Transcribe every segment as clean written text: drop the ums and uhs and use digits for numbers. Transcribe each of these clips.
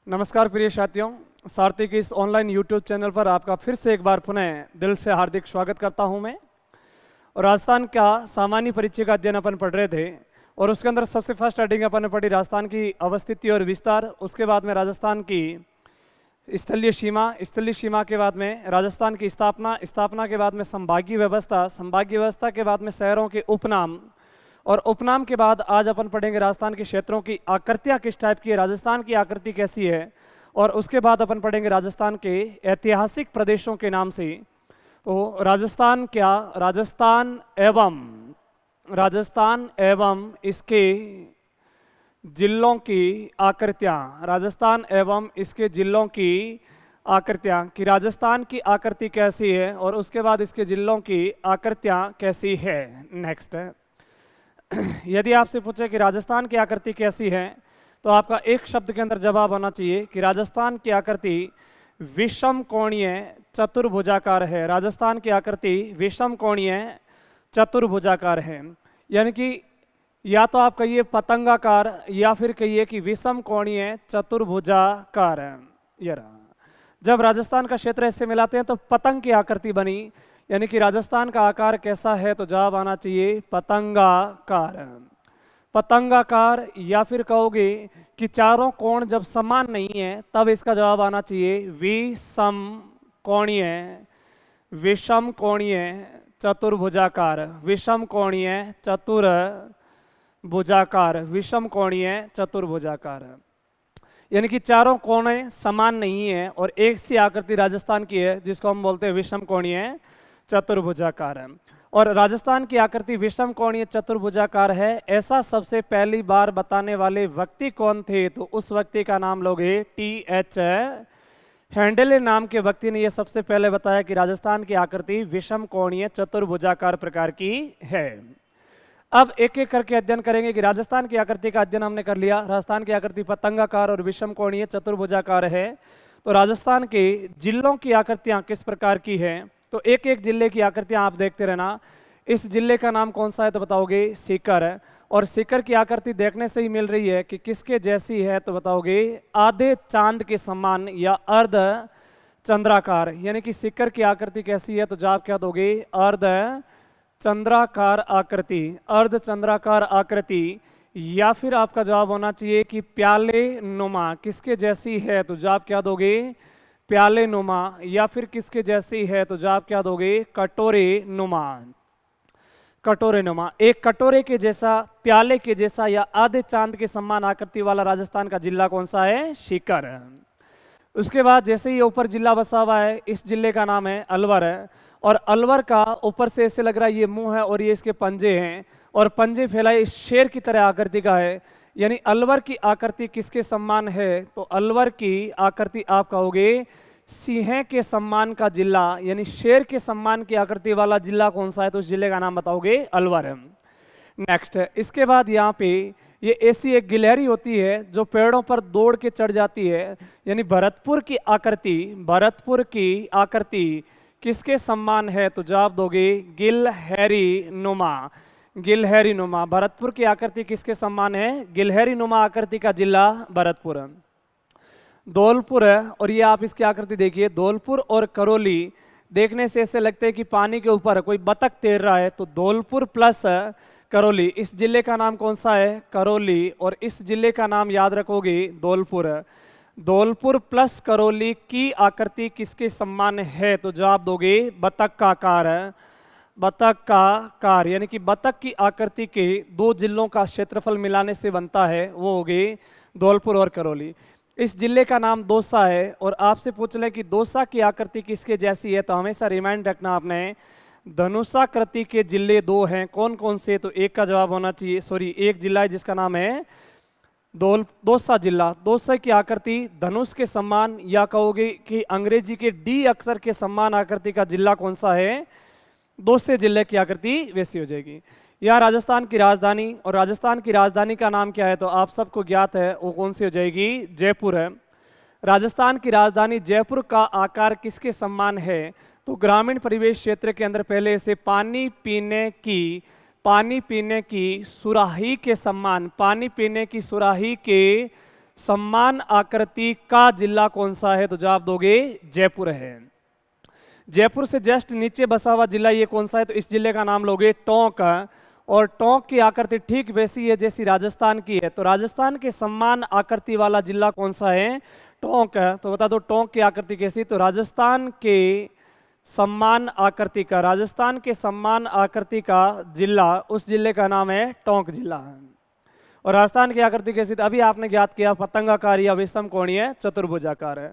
नमस्कार प्रिय साथियों, सारथी के इस ऑनलाइन यूट्यूब चैनल पर आपका फिर से एक बार पुनः दिल से हार्दिक स्वागत करता हूं मैं। और राजस्थान का सामान्य परिचय का अध्ययन अपन पढ़ रहे थे और उसके अंदर सबसे फर्स्ट स्टार्टिंग अपन ने पढ़ी राजस्थान की अवस्थिति और विस्तार। उसके बाद में राजस्थान की स्थलीय सीमा के बाद में राजस्थान की स्थापना के बाद में संभागीय व्यवस्था के बाद में शहरों के उपनाम, और उपनाम के बाद आज अपन पढ़ेंगे राजस्थान के क्षेत्रों की आकृतियाँ किस टाइप की है, राजस्थान की आकृति कैसी है। और उसके बाद अपन पढ़ेंगे राजस्थान के ऐतिहासिक प्रदेशों के नाम से। तो राजस्थान एवं इसके जिलों की आकृतियाँ, राजस्थान एवं इसके जिलों की आकृतियाँ कि राजस्थान की आकृति कैसी है और उसके बाद इसके जिलों की आकृतियाँ कैसी है। नेक्स्ट है, यदि आपसे पूछे कि राजस्थान की आकृति कैसी है तो आपका एक शब्द के अंदर जवाब आना चाहिए कि राजस्थान की आकृति विषम कोणीय चतुर्भुजाकार है। राजस्थान की आकृति विषम कोणीय चतुर्भुजाकार है, यानी कि या तो आप कहिए पतंगाकार या फिर कहिए कि विषम कोणीय चतुर्भुजाकार है। जब राजस्थान का क्षेत्र ऐसे मिलाते हैं तो पतंग की आकृति बनी, यानी कि राजस्थान का आकार कैसा है तो जवाब आना चाहिए पतंगाकार। या फिर कहोगे कि चारों कोण जब समान नहीं है तब इसका जवाब आना चाहिए विषम कोणीय चतुर्भुजाकार, यानी कि चारों कोणे समान नहीं है और एक सी आकृति राजस्थान की है जिसको हम बोलते हैं विषम कोणीय चतुर्भुजाकार है। और राजस्थान की आकृति विषम कोणीय चतुर्भुजाकार है, ऐसा सबसे पहली बार बताने वाले व्यक्ति कौन थे तो उस व्यक्ति का नाम लोगे T.H. हैंडेले नाम के व्यक्ति ने यह सबसे पहले बताया कि राजस्थान की आकृति विषम कोणीय चतुर्भुजाकार प्रकार की है। अब एक एक करके अध्ययन करेंगे कि राजस्थान की आकृति का अध्ययन हमने कर लिया। राजस्थान की आकृति पतंगाकार और विषम कोणीय चतुर्भुजाकार है। तो राजस्थान के जिलों की आकृतियां किस प्रकार की है तो एक एक जिले की आकृतियां आप देखते रहना। इस जिले का नाम कौन सा है तो बताओगे सीकर है, और सीकर की आकृति देखने से ही मिल रही है कि किसके जैसी है तो बताओगे आधे चांद के समान या अर्ध चंद्राकार, यानी कि सीकर की आकृति कैसी है तो जवाब क्या दोगे अर्ध चंद्राकार आकृति। या फिर आपका जवाब होना चाहिए कि प्याले नुमा, किसके जैसी है तो जवाब क्या दोगे प्याले नुमा। या फिर किसके जैसी है तो जवाब क्या दोगे कटोरे नुमा। एक कटोरे के जैसा, प्याले के जैसा या आधे चांद के समान आकृति वाला राजस्थान का जिला कौन सा है सीकर। उसके बाद जैसे ही ऊपर जिला बसा हुआ है, इस जिले का नाम है अलवर है, और अलवर का ऊपर से ऐसे लग रहा है ये मुंह है और ये इसके पंजे हैं और पंजे फैलाए इस शेर की तरह आकृति का है, यानी अलवर की आकृति किसके सम्मान है तो अलवर की आकृति आप कहोगे सिंह के सम्मान का जिला, यानी शेर के सम्मान की आकृति वाला जिला कौन सा है तो उस जिले का नाम बताओगे अलवर है। नेक्स्ट, इसके बाद यहाँ पे ये ऐसी एक गिलहरी होती है जो पेड़ों पर दौड़ के चढ़ जाती है, यानी भरतपुर की आकृति किसके सम्मान है तो जवाब दोगे गिलहरी नुमा। भरतपुर की आकृति किसके सम्मान है गिलहरी नुमा आकृति का जिला भरतपुर। धौलपुर है, और ये आप इसकी आकृति देखिए, धौलपुर और करौली देखने से ऐसे लगते हैं कि पानी के ऊपर कोई बतख तैर रहा है, तो धौलपुर प्लस करौली, इस जिले का नाम कौन सा है करौली, और इस जिले का नाम याद रखोगे धौलपुर प्लस करौली की आकृति किसके सम्मान है तो जवाब दोगे बतख का कार, यानी कि बतख की आकृति के दो जिलों का क्षेत्रफल मिलाने से बनता है, वो हो गए धौलपुर और करौली। इस जिले का नाम दौसा है, और आपसे पूछ लें कि दौसा की आकृति किसके जैसी है तो हमेशा रिमाइंड रखना आपने धनुषाकृति के जिले दो हैं, कौन कौन से तो एक का जवाब होना चाहिए, एक जिला है जिसका नाम है दौसा जिला। दौसा की आकृति धनुष के समान, या कहोगे कि अंग्रेजी के डी अक्षर के समान आकृति का जिला कौन सा है दौसे जिले की आकृति वैसी हो जाएगी। यह राजस्थान की राजधानी, और राजस्थान की राजधानी का नाम क्या है तो आप सबको ज्ञात है वो कौन सी हो जाएगी जयपुर है। राजस्थान की राजधानी जयपुर का आकार किसके सम्मान है तो ग्रामीण परिवेश क्षेत्र के अंदर पहले से पानी पीने की सुराही के सम्मान, पानी पीने की सुराही के समान आकृति का जिला कौन सा है? तो जवाब दोगे जयपुर है। जयपुर से जस्ट नीचे बसा हुआ जिला ये कौन सा है? तो इस जिले का नाम लोगे टोंक। और टोंक की आकृति ठीक वैसी है जैसी राजस्थान की है। तो राजस्थान के समान आकृति वाला जिला कौन सा है? टोंक। तो बता दो टोंक की आकृति कैसी? तो राजस्थान के समान आकृति का, राजस्थान के समान आकृति का जिला, उस जिले का नाम है टोंक जिला। और राजस्थान की आकृति कैसी? अभी आपने ज्ञात किया पतंगाकार या विषम कोणीय चतुर्भुजाकार है।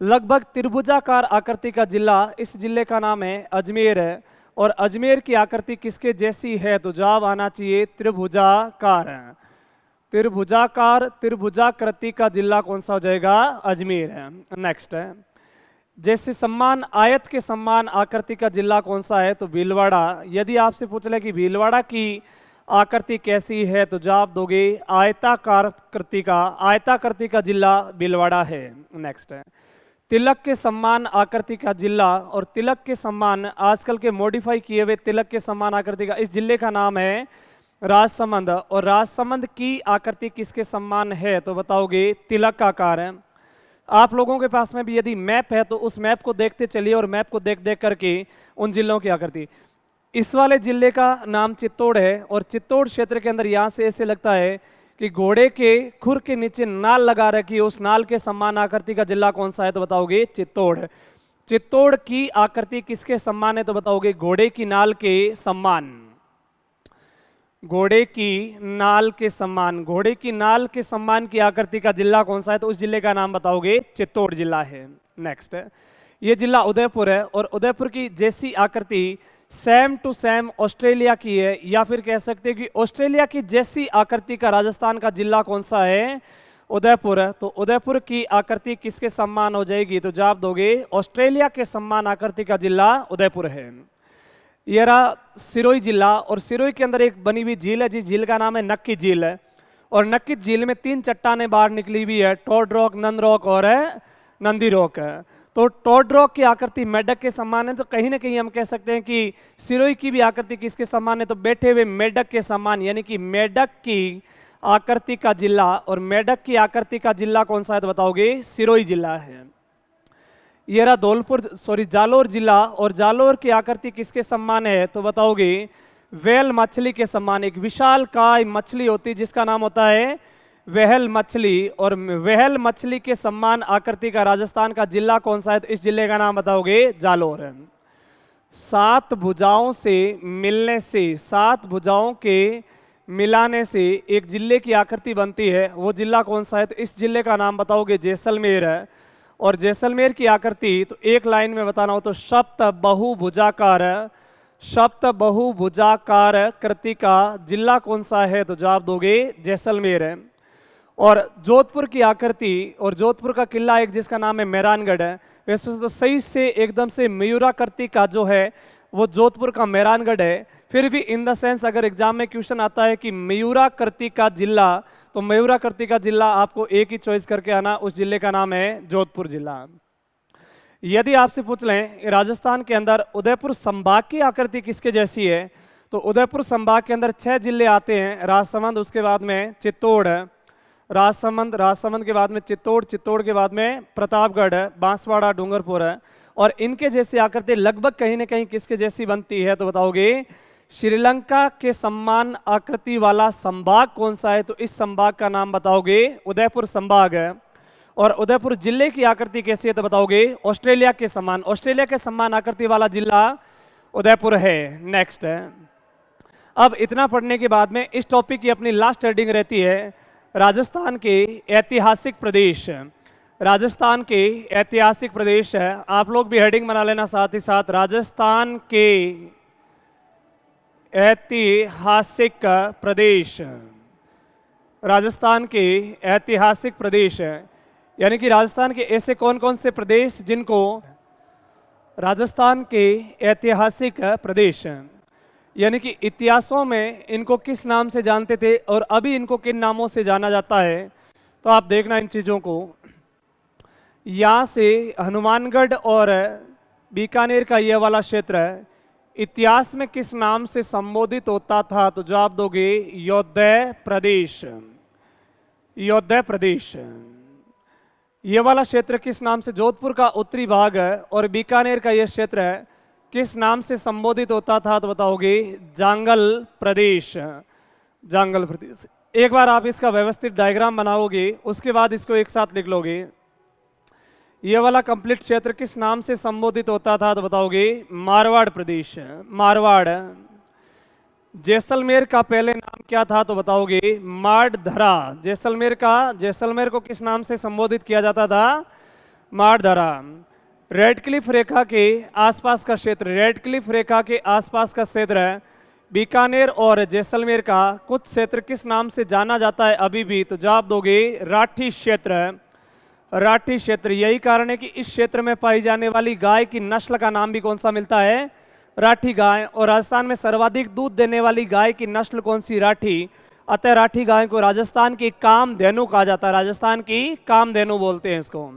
लगभग त्रिभुजाकार आकृति का जिला, इस जिले का नाम है अजमेर है। और अजमेर की आकृति किसके जैसी है? तो जवाब आना चाहिए त्रिभुजाकार है। त्रिभुजाकार, त्रिभुजाकृति का जिला कौन सा हो जाएगा? अजमेर है। नेक्स्ट है, जैसे सम्मान आयत के सम्मान आकृति का जिला कौन सा है? तो भीलवाड़ा। यदि आपसे पूछ ले कि भीलवाड़ा की आकृति कैसी है? तो जवाब दोगे आयताकार कृति का, आयताकृति का जिला भीलवाड़ा है। नेक्स्ट है, तिलक के सम्मान आकृति का जिला, और तिलक के सम्मान आजकल के मॉडिफाई किए हुए तिलक के सम्मान आकृति का, इस जिले का नाम है राजसमंद। और राजसमंद की आकृति किसके सम्मान है? तो बताओगे तिलक आकार है। आप लोगों के पास में भी यदि मैप है तो उस मैप को देखते चलिए और मैप को देख देख करके उन जिलों की आकृति। इस वाले जिले का नाम चित्तौड़ है और चित्तौड़ क्षेत्र के अंदर यहाँ से ऐसे लगता है कि घोड़े के खुर के नीचे नाल लगा रखी है, उस नाल के सम्मान आकृति का जिला कौन सा है? तो बताओगे चित्तौड़। चित्तौड़ की आकृति किसके सम्मान है? तो बताओगे घोड़े की नाल के सम्मान, घोड़े की नाल के सम्मान, घोड़े की नाल के सम्मान की आकृति का जिला कौन सा है? तो उस जिले का नाम बताओगे चित्तौड़ जिला है। नेक्स्ट है, ये जिला उदयपुर है और उदयपुर की जैसी आकृति सेम टू सेम ऑस्ट्रेलिया की है, या फिर कह सकते हैं कि ऑस्ट्रेलिया की जैसी आकृति का राजस्थान का जिला कौन सा है? उदयपुर है। तो उदयपुर की आकृति किसके सम्मान हो जाएगी? तो जवाब दोगे ऑस्ट्रेलिया के सम्मान आकृति का जिला उदयपुर है। ये रहा सिरोही जिला, और सिरोही के अंदर एक बनी हुई झील है जिस झील का नाम है नक्की झील है। और नक्की झील में 3 चट्टानें बाहर निकली हुई है, टोड रॉक, नंद रॉक और नंदी रॉक है। तो टोड रॉक की आकृति मेढक के समान है। तो कहीं ना कहीं हम कह सकते हैं कि सिरोही की भी आकृति किसके समान है? तो बैठे हुए मेढक के समान, यानी कि मेढक की आकृति का जिला। और मेढक की आकृति का जिला कौन सा है? तो बताओगे सिरोही जिला है। ये रहा जालोर जिला, और जालोर की आकृति किसके सम्मान है? तो बताओगे वेल मछली के सम्मान। एक विशाल काय मछली होती है जिसका नाम होता है वेहल मछली, और वेहल मछली के सम्मान आकृति का राजस्थान का जिला कौन सा है? तो इस जिले का नाम बताओगे जालोर है। 7 भुजाओं से मिलने से, 7 भुजाओं के मिलाने से एक जिले की आकृति बनती है, वो जिला कौन सा है? तो इस जिले का नाम बताओगे जैसलमेर है। और जैसलमेर की आकृति तो एक लाइन में बताना हो तो सप्त बहुभुजाकार, सप्त बहुभुजाकार कृति का जिला कौन सा है? तो जवाब दोगे जैसलमेर है। और जोधपुर की आकृति, और जोधपुर का किला एक जिसका नाम है मेहरानगढ़ है। वैसे तो सही से एकदम से मयूराकृति का जो है वो जोधपुर का मेहरानगढ़ है। फिर भी इन द सेंस अगर एग्जाम में क्वेश्चन आता है कि मयूराकृति का जिला, तो मयूराकृति का जिला आपको एक ही चॉइस करके आना, उस जिले का नाम है जोधपुर जिला। यदि आपसे पूछ लें राजस्थान के अंदर उदयपुर संभाग की आकृति किसके जैसी है? तो उदयपुर संभाग के अंदर 6 जिले आते हैं, राजसमंद, उसके बाद में चित्तौड़ है, राजसमंद, राजसमंद के बाद में चित्तौड़, चित्तौड़ के बाद में प्रतापगढ़ है, बांसवाड़ा, डूंगरपुर है। और इनके जैसी आकृति लगभग कहीं ना कहीं किसके जैसी बनती है? तो बताओगे श्रीलंका के सम्मान आकृति वाला संभाग कौन सा है? तो इस संभाग का नाम बताओगे उदयपुर संभाग है। और उदयपुर जिले की आकृति कैसी है? तो बताओगे ऑस्ट्रेलिया के समान, ऑस्ट्रेलिया के समान आकृति वाला जिला उदयपुर है। नेक्स्ट है, अब इतना पढ़ने के बाद में इस टॉपिक की अपनी लास्ट हेडिंग रहती है राजस्थान के ऐतिहासिक प्रदेश। राजस्थान के ऐतिहासिक प्रदेश है, आप लोग भी हेडिंग बना लेना साथ ही साथ, राजस्थान के ऐतिहासिक प्रदेश। राजस्थान के ऐतिहासिक प्रदेश है, यानी कि राजस्थान के ऐसे कौन कौन से प्रदेश जिनको राजस्थान के ऐतिहासिक प्रदेश, यानी कि इतिहासों में इनको किस नाम से जानते थे और अभी इनको किन नामों से जाना जाता है। तो आप देखना इन चीज़ों को। यहाँ से हनुमानगढ़ और बीकानेर का ये वाला क्षेत्र इतिहास में किस नाम से संबोधित होता था? तो जवाब दोगे योद्धे प्रदेश। योद्धा प्रदेश। ये वाला क्षेत्र किस नाम से, जोधपुर का उत्तरी भाग है और बीकानेर का ये क्षेत्र है, किस नाम से संबोधित होता था तो बताओगे जांगल प्रदेश। जांगल प्रदेश। एक बार आप इसका व्यवस्थित डायग्राम बनाओगे, उसके बाद इसको एक साथ लिख लोगे। ये वाला कंप्लीट क्षेत्र किस नाम से संबोधित होता था तो बताओगे मारवाड़ प्रदेश। मारवाड़। जैसलमेर का पहले नाम क्या था तो बताओगे माडधरा। जैसलमेर को किस नाम से संबोधित किया जाता था, माडधरा। रेड क्लिफ रेखा के आसपास का क्षेत्र, रेड क्लिफ रेखा के आसपास का क्षेत्र है बीकानेर और जैसलमेर का कुछ क्षेत्र किस नाम से जाना जाता है अभी भी, तो जवाब दोगे राठी क्षेत्र। राठी क्षेत्र। यही कारण है कि इस क्षेत्र में पाई जाने वाली गाय की नस्ल का नाम भी कौन सा मिलता है, राठी गाय। और राजस्थान में सर्वाधिक दूध देने वाली गाय की नस्ल कौन सी, राठी। अतः राठी गाय को राजस्थान की कामधेनु कहा जाता है, राजस्थान की कामधेनु बोलते हैं इसको।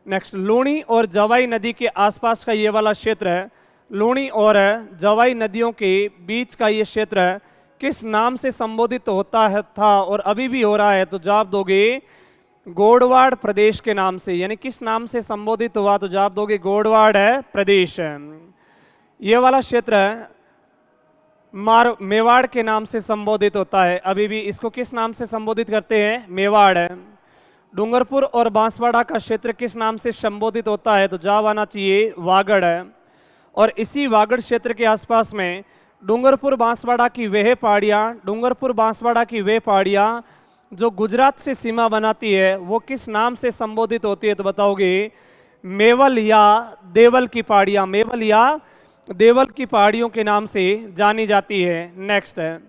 नेक्स्ट, लूणी और जवाई नदी के आसपास का ये वाला क्षेत्र है, लूणी और जवाई नदियों के बीच का ये क्षेत्र है, किस नाम से संबोधित होता है था और अभी भी हो रहा है, तो जवाब दोगे गोडवाड़ प्रदेश के नाम से। यानी किस नाम से संबोधित हुआ, तो जवाब दोगे गोडवाड़ प्रदेश। ये वाला क्षेत्र मेवाड़ के नाम से संबोधित होता है अभी भी, इसको किस नाम से संबोधित करते हैं, मेवाड़। डूंगरपुर और बांसवाड़ा का क्षेत्र किस नाम से संबोधित होता है, तो जवाब आना चाहिए वागड़। और इसी वागड़ क्षेत्र के आसपास में डूंगरपुर बांसवाड़ा की वह पहाड़ियाँ जो गुजरात से सीमा बनाती है, वो किस नाम से संबोधित होती है, तो बताओगे मेवल या देवल की पहाड़ियाँ। मेवल या देवल की पहाड़ियों के नाम से जानी जाती है। नेक्स्ट है,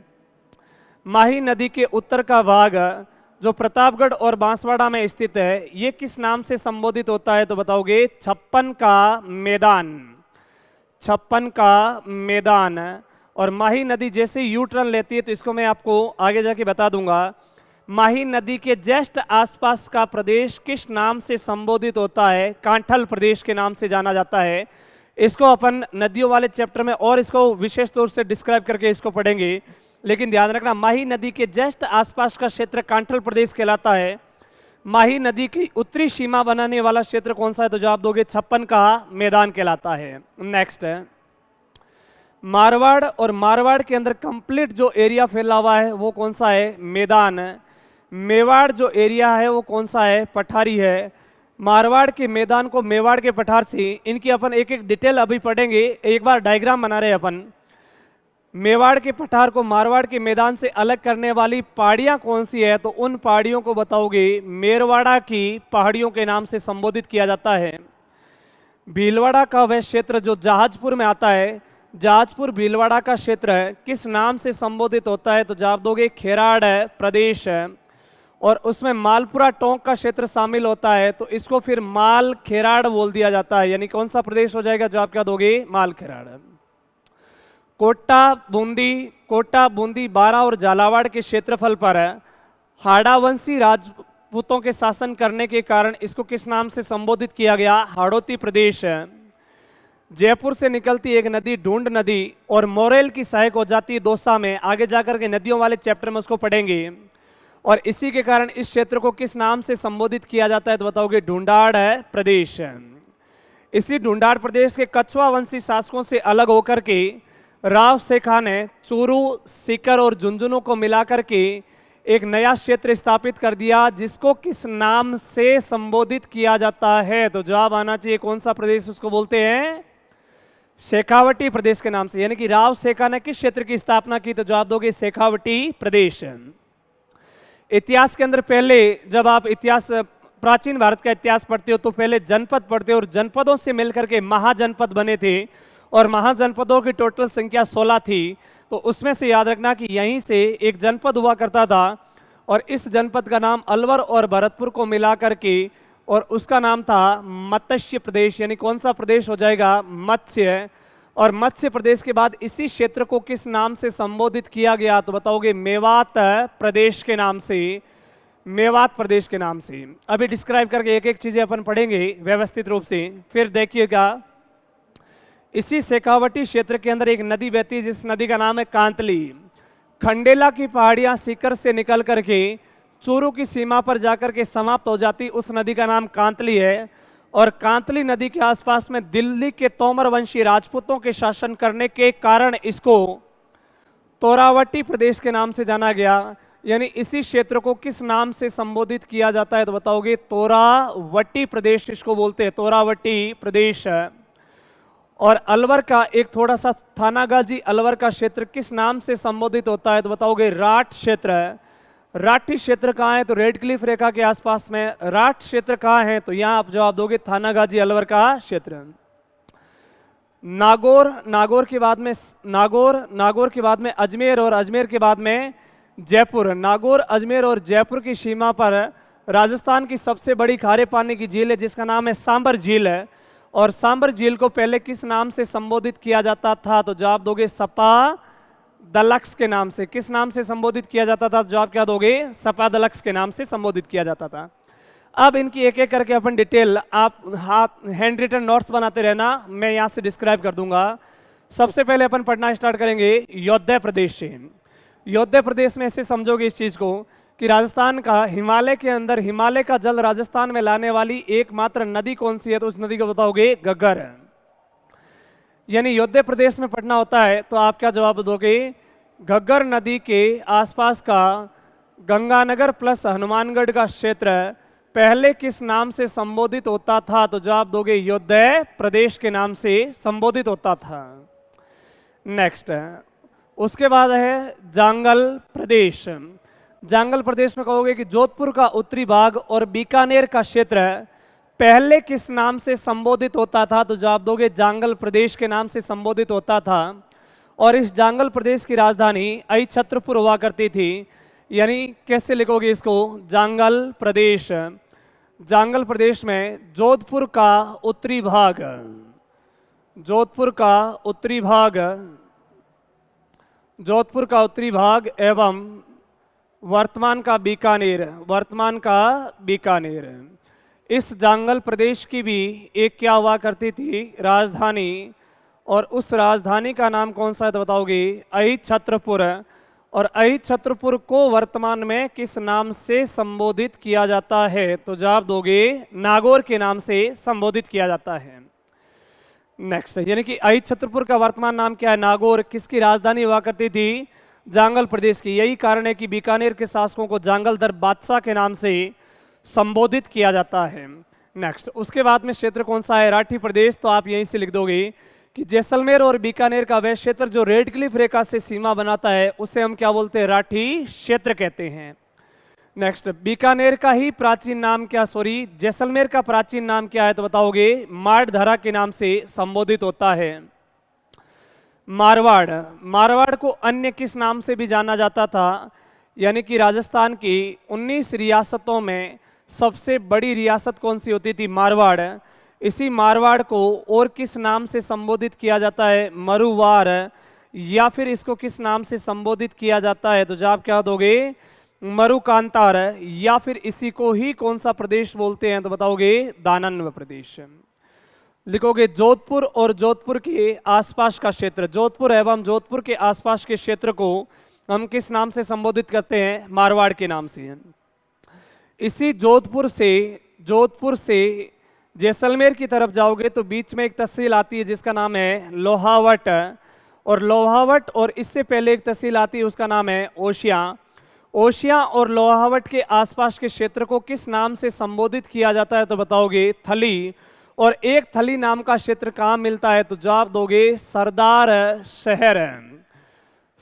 माही नदी के उत्तर का भाग जो प्रतापगढ़ और बांसवाड़ा में स्थित है, ये किस नाम से संबोधित होता है, तो बताओगे छप्पन का मैदान। छप्पन का मैदान। और माही नदी जैसे यू टर्न लेती है, तो इसको मैं आपको आगे जाके बता दूंगा। माही नदी के जस्ट आसपास का प्रदेश किस नाम से संबोधित होता है, कांठल प्रदेश के नाम से जाना जाता है। इसको अपन नदियों वाले चैप्टर में और इसको विशेष तौर से डिस्क्राइब करके इसको पढ़ेंगे, लेकिन ध्यान रखना माही नदी के जस्ट आसपास का क्षेत्र कांठल प्रदेश कहलाता है। माही नदी की उत्तरी सीमा बनाने वाला क्षेत्र कौन सा है, तो जवाब दोगे छप्पन का मैदान कहलाता है। नेक्स्ट है, मारवाड़ और मारवाड़ के अंदर कंप्लीट जो एरिया फैला हुआ है वो कौन सा है, मैदान। मेवाड़ जो एरिया है वो कौन सा है, पठारी है। मारवाड़ के मैदान को मेवाड़ के पठार से, इनकी अपन एक एक डिटेल अभी पढ़ेंगे, एक बार डायग्राम बना रहे हैं अपन। मेवाड़ के पठार को मारवाड़ के मैदान से अलग करने वाली पहाड़ियाँ कौन सी है, तो उन पहाड़ियों को बताओगे मेरवाड़ा की पहाड़ियों के नाम से संबोधित किया जाता है। भीलवाड़ा का वह क्षेत्र जो जहाजपुर में आता है, जहाजपुर भीलवाड़ा का क्षेत्र है, किस नाम से संबोधित होता है, तो जवाब दोगे खेराड़ प्रदेश है। और उसमें मालपुरा टोंक का क्षेत्र शामिल होता है, तो इसको फिर माल खेराड़ बोल दिया जाता है। यानी कौन सा प्रदेश हो जाएगा, जवाब क्या दोगे, माल खेराड़। कोटा बूंदी बारा और झालावाड़ के क्षेत्रफल पर हाड़ावंशी राजपूतों के शासन करने के कारण इसको किस नाम से संबोधित किया गया, हाड़ौती प्रदेश है। जयपुर से निकलती एक नदी ढूंढ नदी और मोरेल की सहायक हो जाती है दौसा में, आगे जाकर के नदियों वाले चैप्टर में उसको पढ़ेंगे। और इसी के कारण इस क्षेत्र को किस नाम से संबोधित किया जाता है, तो बताओगे ढूंढाड़ प्रदेश। इसी ढूंढाड़ प्रदेश के कछवा वंशी शासकों से अलग होकर के राव शेखा ने चूरू, सीकर और झुंझुनू को मिलाकर के एक नया क्षेत्र स्थापित कर दिया, जिसको किस नाम से संबोधित किया जाता है, तो जवाब आना चाहिए कौन सा प्रदेश उसको बोलते हैं, शेखावटी प्रदेश के नाम से। यानी कि राव शेखा ने किस क्षेत्र की स्थापना की, तो जवाब दोगे शेखावटी प्रदेश। इतिहास के अंदर पहले जब आप इतिहास प्राचीन भारत का इतिहास पढ़ते हो तो पहले जनपद पढ़ते हो और जनपदों से मिलकर के महाजनपद बने थे और महाजनपदों की टोटल संख्या 16 थी। तो उसमें से याद रखना कि यहीं से एक जनपद हुआ करता था और इस जनपद का नाम अलवर और भरतपुर को मिला करके और उसका नाम था मत्स्य प्रदेश। यानी कौन सा प्रदेश हो जाएगा, मत्स्य। और मत्स्य प्रदेश के बाद इसी क्षेत्र को किस नाम से संबोधित किया गया, तो बताओगे मेवात प्रदेश के नाम से, मेवात प्रदेश के नाम से। अभी डिस्क्राइब करके एक एक चीजें अपन पढ़ेंगे व्यवस्थित रूप से। फिर देखिएगा, इसी शेखावटी क्षेत्र के अंदर एक नदी बहती है जिस नदी का नाम है कांतली। खंडेला की पहाड़ियां सीकर से निकल करके चूरू की सीमा पर जाकर के समाप्त हो जाती, उस नदी का नाम कांतली है। और कांतली नदी के आसपास में दिल्ली के तोमर वंशी राजपूतों के शासन करने के कारण इसको तोरावटी प्रदेश के नाम से जाना गया। यानी इसी क्षेत्र को किस नाम से संबोधित किया जाता है तो बताओगे, तोरावटी प्रदेश इसको बोलते हैं, तोरावटी प्रदेश। और अलवर का एक थोड़ा सा थानागाजी अलवर का क्षेत्र किस नाम से संबोधित होता है तो बताओगे, राठ क्षेत्र। राठी क्षेत्र कहाँ है तो रेड क्लिफ रेखा के आसपास में। राठ क्षेत्र कहाँ है तो यहाँ आप जवाब दोगे थानागाजी अलवर का क्षेत्र। नागौर, नागौर के बाद में नागौर के बाद में अजमेर, और अजमेर के बाद में जयपुर। नागौर, अजमेर और जयपुर की सीमा पर राजस्थान की सबसे बड़ी खारे पानी की झील है जिसका नाम है सांबर झील है। और सांबर झील को पहले किस नाम से संबोधित किया जाता था तो जवाब दोगे सपा दलक्स के नाम से। किस नाम से संबोधित किया जाता था, जवाब क्या दोगे, सपा दलक्स के नाम से संबोधित किया जाता था। अब इनकी एक एक करके अपन डिटेल आप हाथ हैंड रिटन नोट्स बनाते रहना, मैं यहाँ से डिस्क्राइब कर दूंगा। सबसे पहले अपन पढ़ना स्टार्ट करेंगे योध्या प्रदेश से। योध्या प्रदेश में ऐसे समझोगे इस चीज को कि राजस्थान का हिमालय के अंदर, हिमालय का जल राजस्थान में लाने वाली एकमात्र नदी कौन सी है तो उस नदी को बताओगे घग्गर। यानी योध्या प्रदेश में पढ़ना होता है तो आप क्या जवाब दोगे, घग्गर नदी के आसपास का गंगानगर प्लस हनुमानगढ़ का क्षेत्र पहले किस नाम से संबोधित होता था तो जवाब दोगे योध्या प्रदेश के नाम से संबोधित होता था। नेक्स्ट, उसके बाद है जांगल प्रदेश। जांगल प्रदेश में कहोगे कि जोधपुर का उत्तरी भाग और बीकानेर का क्षेत्र पहले किस नाम से संबोधित होता था तो जवाब दोगे जांगल प्रदेश के नाम से संबोधित होता था। और इस जांगल प्रदेश की राजधानी अहिछत्रपुर हुआ करती थी। यानी कैसे लिखोगे इसको, जांगल प्रदेश। जांगल प्रदेश में जोधपुर का उत्तरी भाग, जोधपुर का उत्तरी भाग, जोधपुर का उत्तरी भाग एवं वर्तमान का बीकानेर, वर्तमान का बीकानेर। इस जांगल प्रदेश की भी एक क्या हुआ करती थी, राजधानी। और उस राजधानी का नाम कौन सा है तो बताओगे, अहिछत्रपुर। और अहिछत्रपुर को वर्तमान में किस नाम से संबोधित किया जाता है तो जवाब दोगे नागौर के नाम से संबोधित किया जाता है। नेक्स्ट, यानी कि अहिछत्रपुर का वर्तमान नाम क्या है, नागौर। किसकी राजधानी हुआ करती थी, जांगल प्रदेश की। यही कारण है कि बीकानेर के शासकों को जांगलदर बादशाह के नाम से संबोधित किया जाता है। नेक्स्ट, उसके बाद में क्षेत्र कौन सा है, राठी प्रदेश। तो आप यहीं से लिख दोगे कि जैसलमेर और बीकानेर का वह क्षेत्र जो रेड क्लिफ रेखा से सीमा बनाता है उसे हम क्या बोलते हैं, राठी क्षेत्र कहते हैं। नेक्स्ट, बीकानेर का ही प्राचीन नाम क्या, सॉरी जैसलमेर का प्राचीन नाम क्या है तो बताओगे मारधरा के नाम से संबोधित होता है। मारवाड़, मारवाड़ को अन्य किस नाम से भी जाना जाता था। यानी कि राजस्थान की 19 रियासतों में सबसे बड़ी रियासत कौन सी होती थी, मारवाड़। इसी मारवाड़ को और किस नाम से संबोधित किया जाता है, मरुवार। या फिर इसको किस नाम से संबोधित किया जाता है तो जवाब क्या दोगे, मरुकांतार। या फिर इसी को ही कौन सा प्रदेश बोलते हैं तो बताओगे दानन्व प्रदेश। लिखोगे जोधपुर और जोधपुर के आसपास का क्षेत्र, जोधपुर एवं जोधपुर के आसपास के क्षेत्र को हम किस नाम से संबोधित करते हैं, मारवाड़ के नाम से। इसी जोधपुर से जैसलमेर की तरफ जाओगे तो बीच में एक तहसील आती है जिसका नाम है लोहावट। और लोहावट और इससे पहले एक तहसील आती है उसका नाम है ओशिया। ओशिया और लोहावट के आसपास के क्षेत्र को किस नाम से संबोधित किया जाता है तो बताओगे थली। और एक थली नाम का क्षेत्र कहाँ मिलता है तो जवाब दोगे सरदार शहर।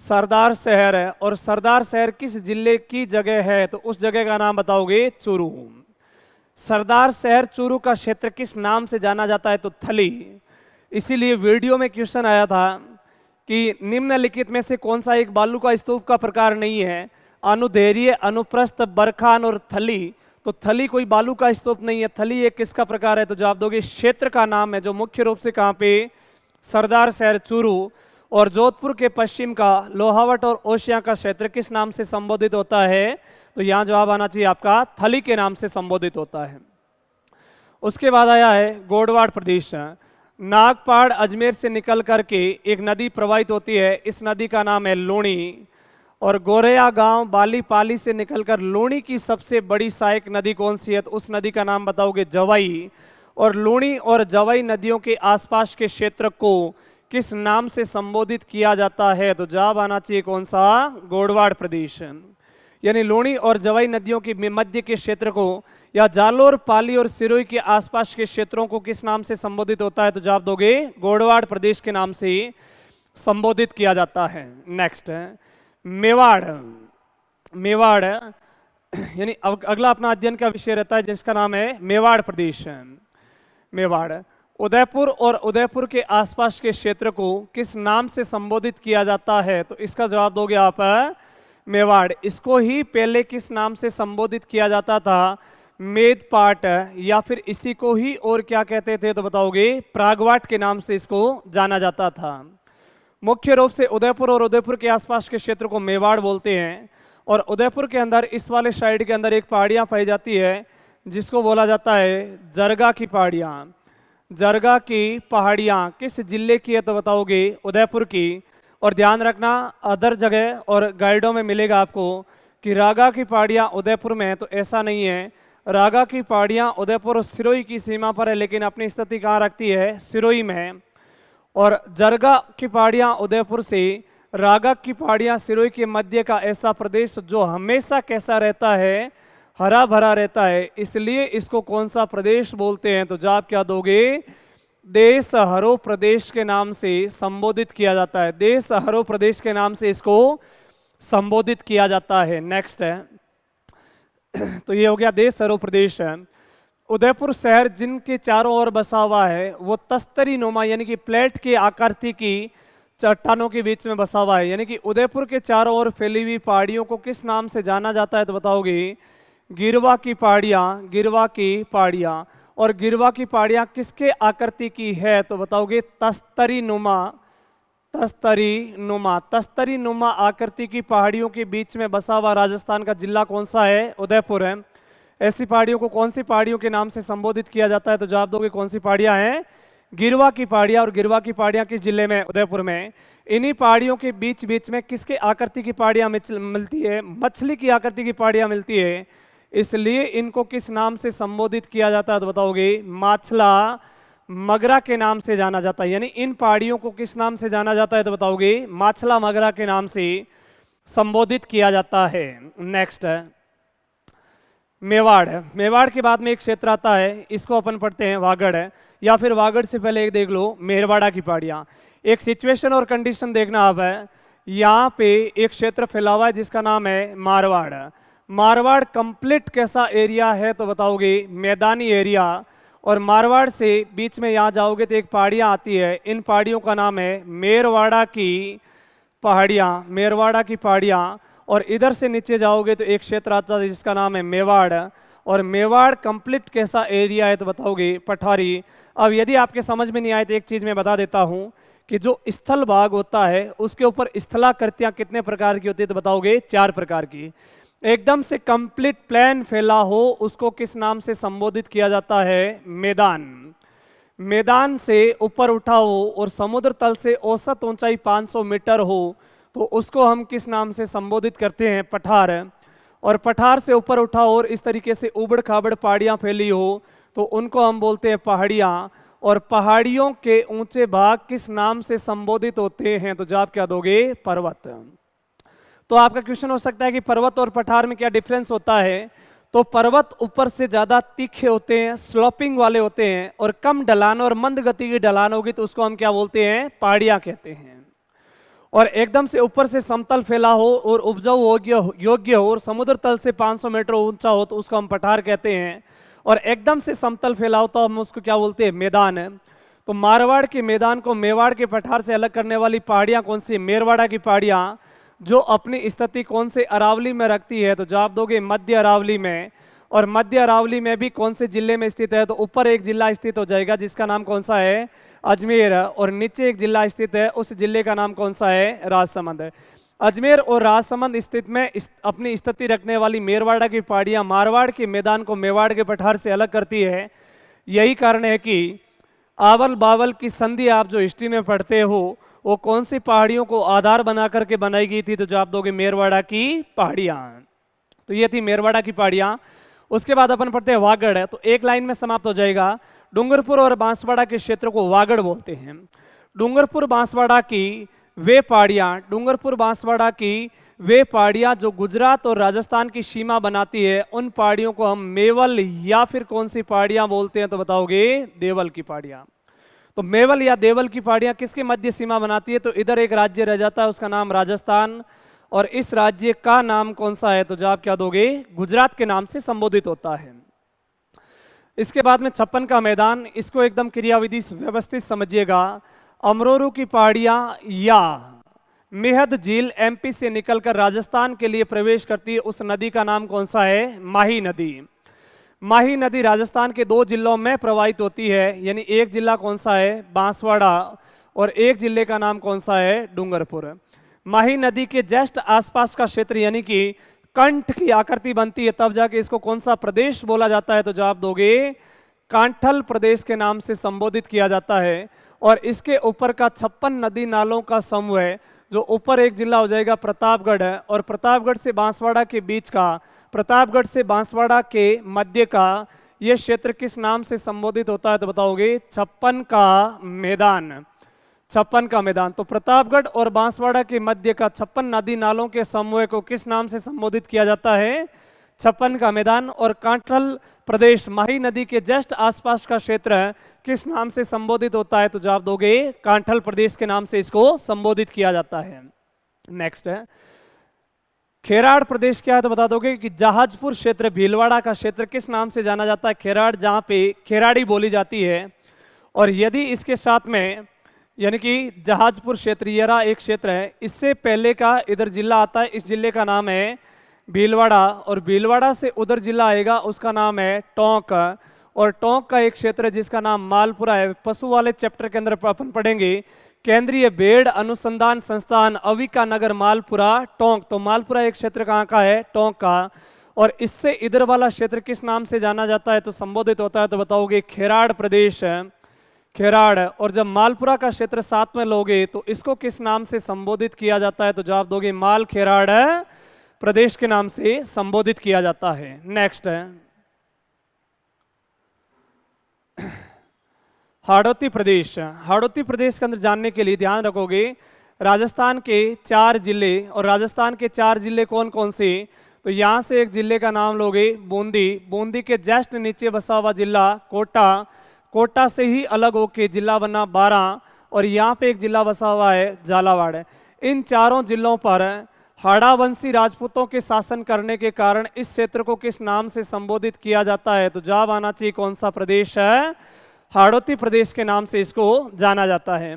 सरदार शहर है। और सरदार शहर किस जिले की जगह है तो उस जगह का नाम बताओगे चूरू। सरदार शहर चूरू का क्षेत्र किस नाम से जाना जाता है तो थली। इसीलिए वीडियो में क्वेश्चन आया था कि निम्नलिखित में से कौन सा एक बालू का स्तूप का प्रकार नहीं है, अनुदैर्य, अनुप्रस्थ, बरखान और थली। तो थली कोई बालू का स्तूप नहीं है, थली एक किसका प्रकार है तो जवाब दोगे क्षेत्र का नाम है जो मुख्य रूप से कहाँ पे, सरदार शहर चूरू। और जोधपुर के पश्चिम का लोहावट और ओशिया का क्षेत्र किस नाम से संबोधित होता है तो यहाँ जवाब आना चाहिए आपका थली के नाम से संबोधित होता है। उसके बाद आया है गोडवाड़ प्रदेश। नागपाड़ अजमेर से निकल करके एक नदी प्रवाहित होती है, इस नदी का नाम है लूणी। और गोरैया गांव बाली पाली से निकलकर लूणी की सबसे बड़ी सहायक नदी कौन सी है? तो उस नदी का नाम बताओगे जवाई। और लूणी और जवाई नदियों के आसपास के क्षेत्र को किस नाम से संबोधित किया जाता है? तो जवाब आना चाहिए कौन सा? गोडवाड़ प्रदेश। यानी लूणी और जवाई नदियों के मध्य के क्षेत्र को या जालोर पाली और सिरोही के आसपास के क्षेत्रों को किस नाम से संबोधित होता है? तो जवाब दोगे गोडवाड़ प्रदेश के नाम से संबोधित किया जाता है। नेक्स्ट है मेवाड़। मेवाड़ यानी अगला अपना अध्ययन का विषय रहता है जिसका नाम है मेवाड़ प्रदेश। मेवाड़ उदयपुर और उदयपुर के आसपास के क्षेत्र को किस नाम से संबोधित किया जाता है? तो इसका जवाब दोगे आप मेवाड़। इसको ही पहले किस नाम से संबोधित किया जाता था? मेदपाट, या फिर इसी को ही और क्या कहते थे? तो बताओगे प्रागवाट के नाम से इसको जाना जाता था। मुख्य रूप से उदयपुर और उदयपुर के आसपास के क्षेत्र को मेवाड़ बोलते हैं। और उदयपुर के अंदर इस वाले साइड के अंदर एक पहाड़ियाँ पाई जाती है जिसको बोला जाता है जरगा की पहाड़ियाँ। जरगा की पहाड़ियाँ किस जिले की है? तो बताओगे उदयपुर की। और ध्यान रखना अदर जगह और गाइडों में मिलेगा आपको कि रागा की पहाड़ियाँ उदयपुर में है, तो ऐसा नहीं है। रागा की पहाड़ियाँ उदयपुर और सिरोही की सीमा पर है, लेकिन अपनी स्थिति कहाँ रखती है? सिरोही में। और जरगा की पहाड़ियाँ उदयपुर से, रागा की पहाड़ियाँ सिरोही के मध्य का ऐसा प्रदेश जो हमेशा कैसा रहता है? हरा भरा रहता है, इसलिए इसको कौन सा प्रदेश बोलते हैं? तो जवाब क्या दोगे? देश हरो प्रदेश के नाम से संबोधित किया जाता है। देश हरो प्रदेश के नाम से इसको संबोधित किया जाता है। नेक्स्ट है तो ये हो गया देश हरो प्रदेश है। उदयपुर शहर जिनके चारों ओर बसा हुआ है वो तस्तरी नुमा यानी कि प्लेट के आकृति की चट्टानों के बीच में बसा हुआ है। यानी कि उदयपुर के चारों ओर फैली हुई पहाड़ियों को किस नाम से जाना जाता है? तो बताओगे गिरवा की पहाड़ियाँ। गिरवा की पहाड़ियाँ। और गिरवा की पहाड़ियाँ किसके आकृति की है? तो बताओगे तस्तरी नुमा। तस्तरी नुमा। तस्तरी नुमा आकृति की पहाड़ियों के बीच में बसा हुआ राजस्थान का जिला कौन सा है? उदयपुर है। ऐसी पहाड़ियों को कौन सी पहाड़ियों के नाम से संबोधित किया जाता है? तो जवाब दोगे कौन सी पहाड़ियाँ हैं? गिरवा की पहाड़ियाँ। और गिरवा की पहाड़ियाँ किस जिले में? उदयपुर में। इन्हीं पहाड़ियों के बीच बीच में किसके आकृति की पहाड़ियाँ मिलती है? मछली की आकृति की पहाड़ियाँ मिलती है, इसलिए इनको किस नाम से संबोधित किया जाता है? तो बताओगे माछला मगरा के नाम से जाना जाता है। यानी इन पहाड़ियों को किस नाम से जाना जाता है? तो बताओगे माछला मगरा के नाम से संबोधित किया जाता है। नेक्स्ट है मेवाड़। मेवाड़ के बाद में एक क्षेत्र आता है, इसको अपन पढ़ते हैं वागड़ है, या फिर वागड़ से पहले एक देख लो मेरवाड़ा की पहाड़ियाँ। एक सिचुएशन और कंडीशन देखना आप है। यहाँ पे एक क्षेत्र फैला हुआ है जिसका नाम है मारवाड़। मारवाड़ कंप्लीट कैसा एरिया है? तो बताओगे मैदानी एरिया। और मारवाड़ से बीच में यहाँ जाओगे तो एक पहाड़ियाँ आती है, इन पहाड़ियों का नाम है मेरवाड़ा की पहाड़ियाँ। मेरवाड़ा की पहाड़ियाँ। और इधर से नीचे जाओगे तो एक क्षेत्र आता है जिसका नाम है मेवाड़। और मेवाड़ कंप्लीट कैसा एरिया है? तो बताओगे पठारी। अब यदि आपके समझ में नहीं आए तो एक चीज़ मैं बता देता हूँ कि जो स्थल भाग होता है उसके ऊपर स्थलाकृतियाँ कितने प्रकार की होती है? तो बताओगे 4 प्रकार की। एकदम से कंप्लीट प्लेन फैला हो उसको किस नाम से संबोधित किया जाता है? मैदान। मैदान से ऊपर उठा हो और समुद्र तल से औसत ऊंचाई 500 मीटर हो तो उसको हम किस नाम से संबोधित करते हैं? पठार। और पठार से ऊपर उठा हो और इस तरीके से उबड़ खाबड़ पहाड़ियाँ फैली हो तो उनको हम बोलते हैं पहाड़ियाँ। और पहाड़ियों के ऊंचे भाग किस नाम से संबोधित होते हैं? तो जवाब क्या दोगे? पर्वत। तो आपका क्वेश्चन हो सकता है कि पर्वत और पठार में क्या डिफरेंस होता है? तो पर्वत ऊपर से ज्यादा तीखे होते हैं, स्लोपिंग वाले होते हैं, और कम ढलान और मंद गति की ढलान होगी तो उसको हम क्या बोलते हैं? पहाड़ियाँ कहते हैं। और एकदम से ऊपर से समतल फैला हो और उपजाऊ योग्य हो और समुद्र तल से 500 मीटर ऊंचा हो तो उसको हम पठार कहते हैं। और एकदम से समतल फैला हो तो हम उसको क्या बोलते हैं? मैदान। तो मारवाड़ के मैदान को मेवाड़ के पठार से अलग करने वाली पहाड़ियाँ कौन सी? मेरवाड़ा की पहाड़ियाँ, जो अपनी स्थिति कौन से अरावली में रखती है? तो जवाब दोगे मध्य अरावली में। और मध्य अरावली में भी कौन से जिले में स्थित है? तो ऊपर एक जिला स्थित हो जाएगा जिसका नाम कौन सा है? अजमेर। और नीचे एक जिला स्थित है, उस जिले का नाम कौन सा है? राजसमंद। अजमेर और राजसमंद स्थित में अपनी स्थिति रखने वाली मेरवाड़ा की पहाड़ियाँ मारवाड़ के मैदान को मेवाड़ के पठार से अलग करती है। यही कारण है कि आवल बावल की संधि आप जो हिस्ट्री में पढ़ते हो वो कौन सी पहाड़ियों को आधार बना करके बनाई गई थी? तो जवाब दोगे मेरवाड़ा की पहाड़ियां। तो ये थी मेरवाड़ा की पहाड़ियां। उसके बाद अपन पढ़ते हैं वागड़ है, तो एक लाइन में समाप्त हो जाएगा। डूंगरपुर और बांसवाड़ा के क्षेत्र को वागड़ बोलते हैं। डूंगरपुर बांसवाड़ा की वे पहाड़ियां, डूंगरपुर बांसवाड़ा की वे पहाड़ियां जो गुजरात और राजस्थान की सीमा बनाती है, उन पहाड़ियों को हम मेवल या फिर कौन सी पहाड़ियां बोलते हैं? तो बताओगे देवल की पहाड़ियां। तो मेवल या देवल की पहाड़ियां किसके मध्य सीमा बनाती है? तो इधर एक राज्य रह जाता है, उसका नाम राजस्थान, और इस राज्य का नाम कौन सा है? तो जवाब क्या दोगे? गुजरात के नाम से संबोधित होता है। इसके बाद में 56 का मैदान, इसको एकदम क्रियाविधि व्यवस्थित समझिएगा। अमरोरू की पहाड़ियां या मेहद झील एमपी से निकलकर राजस्थान के लिए प्रवेश करती है, उस नदी का नाम कौन सा है? माही नदी। माही नदी राजस्थान के 2 जिलों में प्रवाहित होती है, यानी एक जिला कौन सा है? बांसवाड़ा, और एक जिले का नाम कौन सा है? डूंगरपुर। माही नदी के जस्ट आसपास का क्षेत्र यानी कि कंठ की आकृति बनती है, तब जाके इसको कौन सा प्रदेश बोला जाता है? तो जवाब दोगे कांठल प्रदेश के नाम से संबोधित किया जाता है। और इसके ऊपर का 56 नदी नालों का समूह है, जो ऊपर एक जिला हो जाएगा प्रतापगढ़ है, और प्रतापगढ़ से बांसवाड़ा के बीच का, प्रतापगढ़ से बांसवाड़ा के मध्य का यह क्षेत्र किस नाम से संबोधित होता है? तो बताओगे 56 का मैदान। 56 का मैदान। तो प्रतापगढ़ और बांसवाड़ा के मध्य का 56 नदी नालों के समूह को किस नाम से संबोधित किया जाता है? 56 का मैदान। और कांठल प्रदेश माही नदी के जस्ट आसपास का क्षेत्र किस नाम से संबोधित होता है? तो जवाब दोगे कांठल प्रदेश के नाम से इसको संबोधित किया जाता है। नेक्स्ट है खेराड़ प्रदेश। क्या है? तो बता दोगे कि जहाजपुर क्षेत्र, भीलवाड़ा का क्षेत्र किस नाम से जाना जाता है? खेराड़, जहां पे खेराड़ी बोली जाती है। और यदि इसके साथ में यानी कि जहाजपुर क्षेत्र ये रहा एक क्षेत्र है, इससे पहले का इधर जिला आता है, इस जिले का नाम है भीलवाड़ा, और भीलवाड़ा से उधर जिला आएगा उसका नाम है टोंक, और टोंक का एक क्षेत्र है जिसका नाम मालपुरा है। पशु वाले चैप्टर के अंदर अपन पढ़ेंगे केंद्रीय भेड़ अनुसंधान संस्थान अविका नगर मालपुरा टोंक। तो मालपुरा एक क्षेत्र कहाँ का है? टोंक का। और इससे इधर वाला क्षेत्र किस नाम से जाना जाता है? तो संबोधित होता है, तो बताओगे खेराड़ प्रदेश है, खेराड़। और जब मालपुरा का क्षेत्र साथ में लोगे तो इसको किस नाम से संबोधित किया जाता है? तो जवाब दोगे माल खेराड़ प्रदेश के नाम से संबोधित किया जाता है। नेक्स्ट है हाड़ौती प्रदेश। हाड़ौती प्रदेश के अंदर जानने के लिए ध्यान रखोगे राजस्थान के 4 जिले, और राजस्थान के 4 जिले कौन कौन से? तो यहाँ से एक जिले का नाम लोगे बूंदी, बूंदी के जस्ट नीचे बसा हुआ जिला कोटा, कोटा से ही अलग होके जिला बना 12, और यहाँ पे एक जिला बसा हुआ है झालावाड़। इन चारों जिलों पर हाड़ावंशी राजपूतों के शासन करने के कारण इस क्षेत्र को किस नाम से संबोधित किया जाता है? तो जवाब आना चाहिए कौन सा प्रदेश है? हाड़ौती प्रदेश के नाम से इसको जाना जाता है।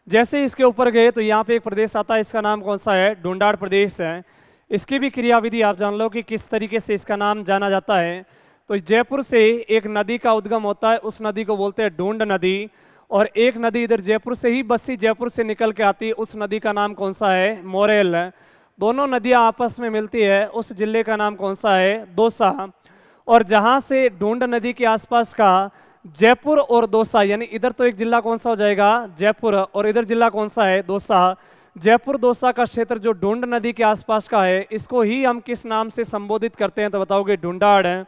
जैसे इसके ऊपर गए तो यहाँ पे एक प्रदेश आता है, इसका नाम कौन सा है? ढूंढाड़ प्रदेश है। इसकी भी क्रियाविधि आप जान लो कि किस तरीके से इसका नाम जाना जाता है। तो जयपुर से एक नदी का उद्गम होता है, उस नदी को बोलते हैं ढूंढ नदी, और एक नदी इधर जयपुर से ही बस्सी जयपुर से निकल के आती है, उस नदी का नाम कौन सा है? मोरेल है। दोनों नदियां आपस में मिलती है, उस जिले का नाम कौन सा है? दौसा। और जहां से ढूंढ नदी के आसपास का जयपुर और दौसा, यानी इधर तो एक जिला कौन सा हो जाएगा? जयपुर, और इधर जिला कौन सा है? दौसा। जयपुर दौसा का क्षेत्र जो ढूंढ नदी के आसपास का है, इसको ही हम किस नाम से संबोधित करते हैं? तो बताओगे ढूंढाड़ है।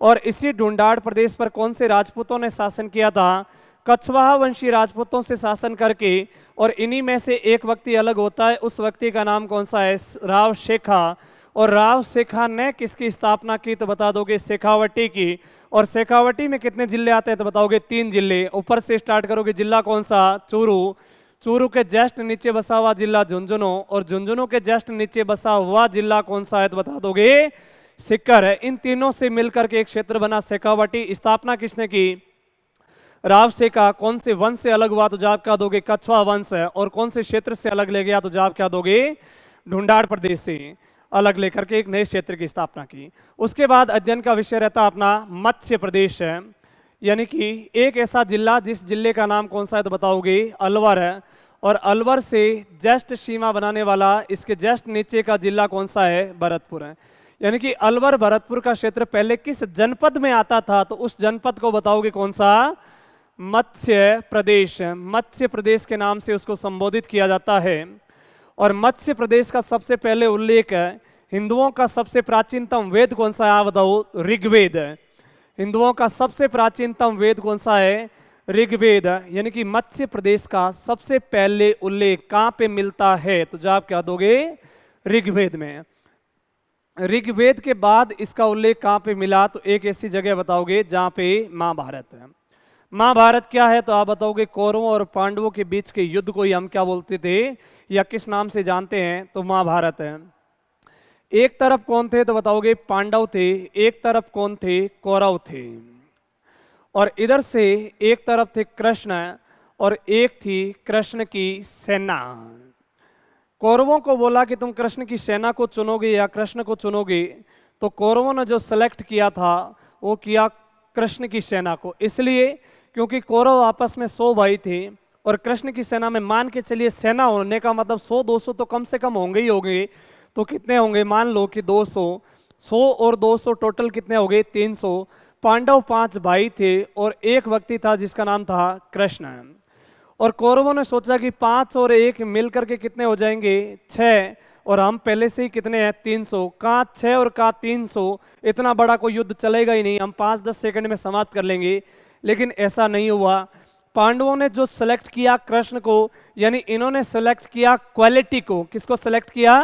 और इसी ढूंढाड़ प्रदेश पर कौन से राजपूतों ने शासन किया था? कछवाहा वंशी राजपूतों से शासन करके, और इन्हीं में से एक व्यक्ति अलग होता है, उस व्यक्ति का नाम कौन सा है? राव शेखा। और राव शेखा ने किसकी स्थापना की? तो बता दोगे शेखावटी की। और शेखावटी में कितने जिले आते हैं? तो बताओगे 3 जिले। ऊपर से स्टार्ट करोगे, जिला कौन सा? चूरू। चूरू के जस्ट नीचे बसा हुआ जिला झुंझुनू, और झुंझुनू के जस्ट नीचे बसा हुआ जिला कौन सा है? तो बता दोगे सिक्कर है। इन तीनों से मिलकर के एक क्षेत्र बना शेखावटी। स्थापना किसने की? राव शेखा। कौन से वंश से अलग हुआ? तो जवाब क्या दोगे? कछवा वंश है। और कौन से क्षेत्र से अलग ले गया? तो जवाब क्या दोगे? ढूंढाड़ प्रदेश से अलग लेकर के एक नए क्षेत्र की स्थापना की। उसके बाद अध्ययन का विषय रहता अपना मत्स्य प्रदेश है, यानी कि एक ऐसा जिला जिस जिले का नाम कौन सा है? तो बताओगे अलवर है। और अलवर से जस्ट सीमा बनाने वाला इसके जस्ट नीचे का जिला कौन सा है? भरतपुर है। यानी कि अलवर भरतपुर का क्षेत्र पहले किस जनपद में आता था? तो उस जनपद को बताओगे कौन सा? मत्स्य प्रदेश, मत्स्य प्रदेश के नाम से उसको संबोधित किया जाता है। और मत्स्य प्रदेश का सबसे पहले उल्लेख हिंदुओं का सबसे प्राचीनतम वेद कौन सा है आप बताओ? ऋग्वेद। हिंदुओं का सबसे प्राचीनतम वेद कौन सा है? ऋग्वेद। यानी कि मत्स्य प्रदेश का सबसे पहले उल्लेख कहाँ पे मिलता है? तो जवाब क्या दोगे? ऋग्वेद में। ऋग्वेद के बाद इसका उल्लेख कहाँ पे मिला? तो एक ऐसी जगह बताओगे जहाँ पे महाभारत है। महाभारत क्या है? तो आप बताओगे कौरवों और पांडवों के बीच के युद्ध को ही हम क्या बोलते थे या किस नाम से जानते हैं? तो महाभारत है। एक तरफ कौन थे? तो बताओगे पांडव थे। एक तरफ कौन थे? कौरव थे। और इधर से एक तरफ थे कृष्ण और एक थी कृष्ण की सेना। कौरवों को बोला कि तुम कृष्ण की सेना को चुनोगे या कृष्ण को चुनोगे, तो कौरवों ने जो सेलेक्ट किया था वो किया कृष्ण की सेना को। इसलिए क्योंकि कौरव आपस में 100 भाई थे और कृष्ण की सेना में मान के चलिए सेना होने का मतलब 100-200 तो कम से कम होंगे ही होंगे। तो कितने होंगे? मान लो कि 200, 100 और 200 टोटल कितने हो गए? 300। पांडव 5 भाई थे और एक व्यक्ति था जिसका नाम था कृष्ण। और कौरवों ने सोचा कि 5 और 1 मिलकर के कितने हो जाएंगे? 6। और हम पहले से ही कितने हैं? 300। कहाँ 6 और कहाँ 300? इतना बड़ा कोई युद्ध चलेगा ही नहीं, हम 5-10 सेकंड में समाप्त कर लेंगे। लेकिन ऐसा नहीं हुआ। पांडवों ने जो सेलेक्ट किया कृष्ण को, यानी इन्होंने सेलेक्ट किया क्वालिटी को। किसको सेलेक्ट किया?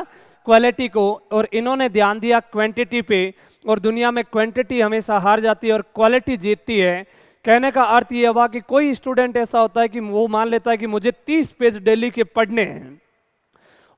क्वालिटी को। और इन्होंने ध्यान दिया क्वांटिटी पे। और दुनिया में क्वांटिटी हमेशा हार जाती है और क्वालिटी जीतती है। कहने का अर्थ ये हुआ कि कोई स्टूडेंट ऐसा होता है कि वो मान लेता है कि मुझे 30 पेज डेली के पढ़ने हैं,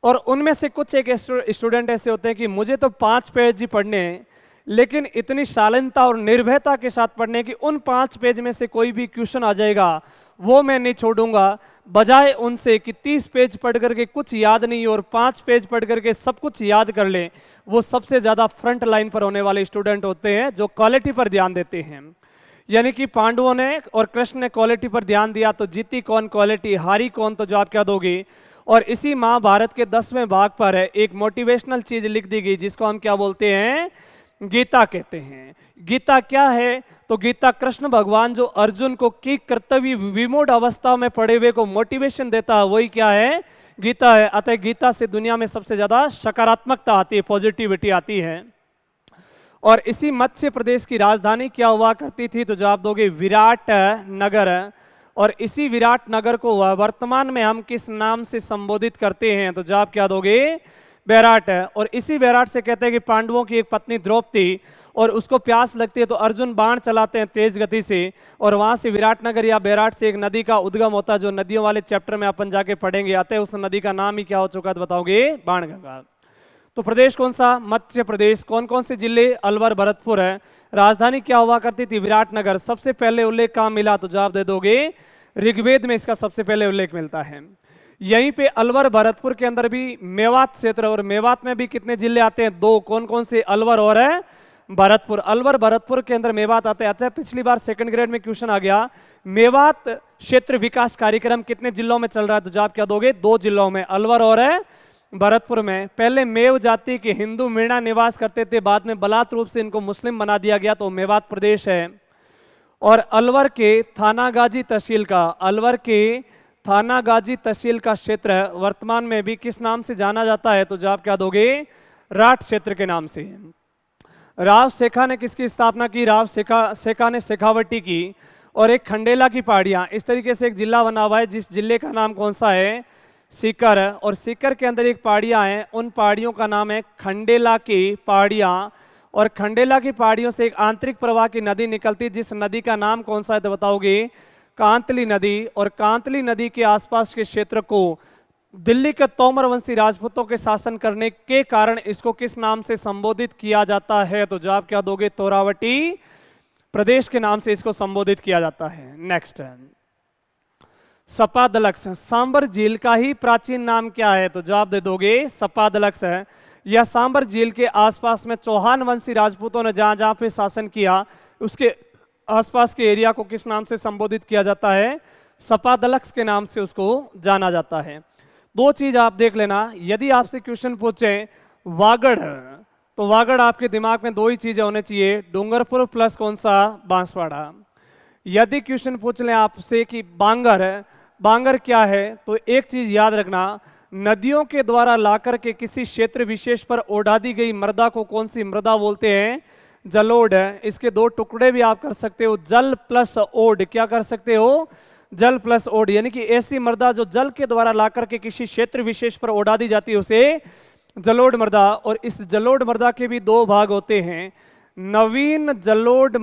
और उनमें से कुछ एक स्टूडेंट ऐसे होते हैं कि मुझे तो 5 पेज ही पढ़ने हैं, लेकिन इतनी शालीनता और निर्भयता के साथ पढ़ने कि उन 5 पेज में से कोई भी क्वेश्चन आ जाएगा वो मैं नहीं छोड़ूंगा, बजाय उनसे कि 30 पेज पढ़ करके कुछ याद नहीं और 5 पेज पढ़ करके सब कुछ याद कर ले। वो सबसे ज़्यादा फ्रंट लाइन पर होने वाले स्टूडेंट होते हैं जो क्वालिटी पर ध्यान देते हैं। यानी कि पांडवों ने और कृष्ण ने क्वालिटी पर ध्यान दिया, तो जीती कौन? क्वालिटी। हारी कौन? तो जवाब क्या दोगे? और इसी महाभारत के 10वें भाग पर है एक मोटिवेशनल चीज लिख दी गई जिसको हम क्या बोलते हैं? गीता कहते हैं। गीता क्या है? तो गीता कृष्ण भगवान जो अर्जुन को की कर्तव्य विमूढ़ अवस्था में पड़े हुए को मोटिवेशन देता है, वही क्या है? गीता है। अतः गीता से दुनिया में सबसे ज्यादा सकारात्मकता आती है, पॉजिटिविटी आती है। और इसी मत्स्य प्रदेश की राजधानी क्या हुआ करती थी? तो जवाब दोगे विराट नगर। और इसी विराट नगर को वर्तमान में हम किस नाम से संबोधित करते हैं? तो जवाब क्या दोगे? बैराट है। और इसी बैराट से कहते हैं कि पांडवों की एक पत्नी द्रौपदी, और उसको प्यास लगती है तो अर्जुन बाण चलाते हैं तेज गति से, और वहां से विराट नगर या बैराट से एक नदी का उद्गम होता है जो नदियों वाले चैप्टर में अपन जाके पढ़ेंगे। आते उस नदी का नाम ही क्या हो चुका है? तो बताओगे बाणगंगा। तो प्रदेश कौन सा? मध्य प्रदेश। कौन कौन से जिले? अलवर, भरतपुर है। राजधानी क्या हुआ करती थी? विराटनगर। सबसे पहले उल्लेख कहाँ मिला? तो जवाब दे दोगे ऋग्वेद में इसका सबसे पहले उल्लेख मिलता है। यहीं पे अलवर भरतपुर के अंदर भी मेवात क्षेत्र, और मेवात में भी कितने जिले आते हैं? 2। कौन कौन से? अलवर और भरतपुर। अलवर भरतपुर के अंदर मेवात आते हैं। पिछली बार सेकंड ग्रेड में क्वेश्चन आ गया, मेवात क्षेत्र विकास कार्यक्रम कितने जिलों में चल रहा है? तो जवाब क्या दोगे? 2 जिलों में, अलवर और भरतपुर में। पहले मेव जाति के हिंदू मीणा निवास करते थे, बाद में बलात् रूप से इनको मुस्लिम बना दिया गया, तो मेवात प्रदेश है। और अलवर के थानागाजी तहसील का, अलवर के थानागाजी तहसील का क्षेत्र वर्तमान में भी किस नाम से जाना जाता है? तो जवाब क्या दोगे? राठ क्षेत्र के नाम से। राव शेखा ने किसकी स्थापना की? राव शेखा ने शेखावटी की। और एक खंडेला की पहाड़ियाँ, इस तरीके से एक जिला बना हुआ है जिस जिले का नाम कौन सा है? सीकर। और सीकर के अंदर एक पहाड़ियाँ हैं, उन पहाड़ियों का नाम है खंडेला की पहाड़ियाँ। और खंडेला की पहाड़ियों से एक आंतरिक प्रवाह की नदी निकलती है, जिस नदी का नाम कौन सा है? तो बताओगे कांतली नदी। और कांतली नदी के आसपास के क्षेत्र को दिल्ली के तोमर वंशी राजपूतों के शासन करने के कारण इसको किस नाम से संबोधित किया जाता है? तो जवाब क्या दोगे? तोरावटी प्रदेश के नाम से इसको संबोधित किया जाता है। नेक्स्ट है सपादलक्स। सांबर झील का ही प्राचीन नाम क्या है? तो जवाब दे दोगे सपादलक्स है। यह सांबर झील के आसपास में चौहान वंशी राजपूतों ने जहां जहां पे शासन किया उसके आसपास के एरिया को किस नाम से संबोधित किया जाता है? सपादलक्स के नाम से उसको जाना जाता है। 2 चीज आप देख लेना, यदि आपसे क्वेश्चन पूछे वागड़, तो वागड़ आपके दिमाग में 2 ही चीजें होने चाहिए, डूंगरपुर प्लस कौन सा? बांसवाड़ा। यदि क्वेश्चन पूछ लें आपसे कि बांगर है, बांगर क्या है, तो एक चीज याद रखना, नदियों के द्वारा लाकर के किसी क्षेत्र विशेष पर ओढ़ा दी गई मृदा को कौन सी मृदा बोलते हैं? जलोढ़ है। इसके दो टुकड़े भी आप कर सकते हो, जल प्लस ओढ़। क्या कर सकते हो? जल प्लस ओढ़। यानी कि ऐसी मृदा जो जल के द्वारा लाकर के किसी क्षेत्र विशेष पर ओढ़ा दी जाती है उसे जलोढ़ मृदा। और इस जलोढ़ मृदा के भी दो भाग होते हैं। नवीन जलोढ़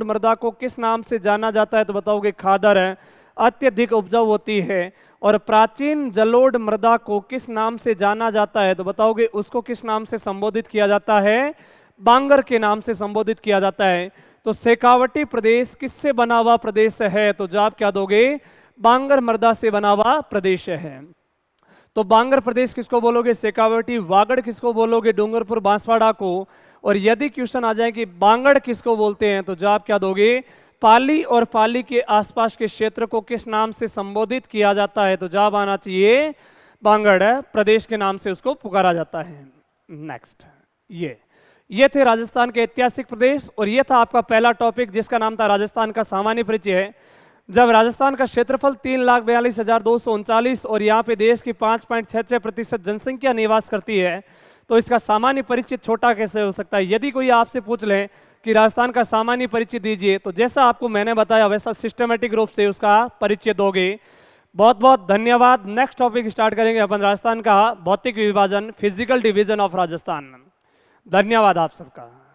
मृदा को किस नाम से जाना जाता है? तो बताओगे खादर है, अत्यधिक उपजाऊ होती है। और प्राचीन जलोढ़ मृदा को किस नाम से जाना जाता है? तो बताओगे उसको किस नाम से संबोधित किया जाता है? बांगर के नाम से संबोधित किया जाता है। तो शेखावटी प्रदेश किससे बना हुआ प्रदेश है? तो जवाब क्या दोगे? बांगर मृदा से बना हुआ प्रदेश है। तो बांगर प्रदेश किसको बोलोगे? शेखावटी। वागड़ किसको बोलोगे? डूंगरपुर बांसवाड़ा को। और यदि क्वेश्चन आ जाए कि बांगड़ किसको बोलते हैं, तो जवाब क्या दोगे? पाली और पाली के आसपास के क्षेत्र को किस नाम से संबोधित किया जाता है? तो जवाब आना चाहिए बांगड़ प्रदेश के नाम से उसको पुकारा जाता है। नेक्स्ट, ये थे राजस्थान के ऐतिहासिक प्रदेश। और ये था आपका पहला टॉपिक जिसका नाम था राजस्थान का सामान्य परिचय। जब राजस्थान का क्षेत्रफल 3,42,239 और यहाँ पे देश की 5.66% जनसंख्या निवास करती है, तो इसका सामान्य परिचय छोटा कैसे हो सकता है? यदि कोई आपसे पूछ ले कि राजस्थान का सामान्य परिचय दीजिए, तो जैसा आपको मैंने बताया वैसा सिस्टमेटिक रूप से उसका परिचय दोगे। बहुत बहुत धन्यवाद। नेक्स्ट टॉपिक स्टार्ट करेंगे अपन राजस्थान का भौतिक विभाजन, फिजिकल डिवीजन ऑफ राजस्थान। धन्यवाद आप सबका।